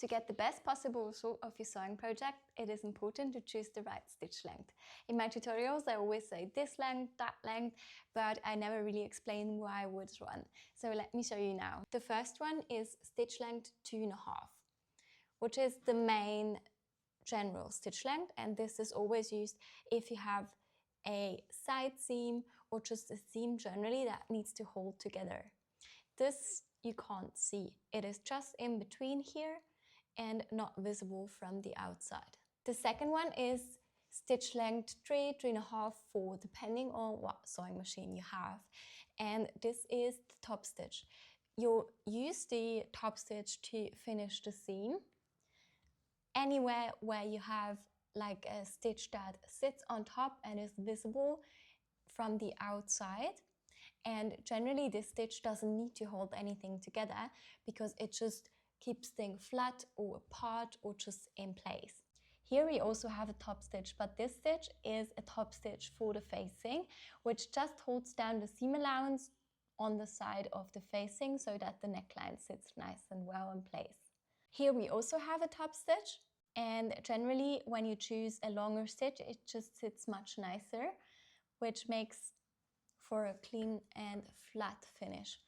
To get the best possible result of your sewing project, it is important to choose the right stitch length. In my tutorials, I always say this length, that length, but I never really explain why which one. So let me show you now. The first one is stitch length 2.5, which is the main general stitch length, and this is always used if you have a side seam or just a seam generally that needs to hold together. This you can't see. It is just in between here and not visible from the outside. The second one is stitch length 3.5, 4, depending on what sewing machine you have. And this is the top stitch. You'll use the top stitch to finish the seam. Anywhere where you have like a stitch that sits on top and is visible from the outside. And generally this stitch doesn't need to hold anything together because it just keeps things flat or apart or just in place. Here we also have a top stitch, but this stitch is a top stitch for the facing, which just holds down the seam allowance on the side of the facing so that the neckline sits nice and well in place. Here we also have a top stitch, and generally when you choose a longer stitch, it just sits much nicer, which makes for a clean and flat finish.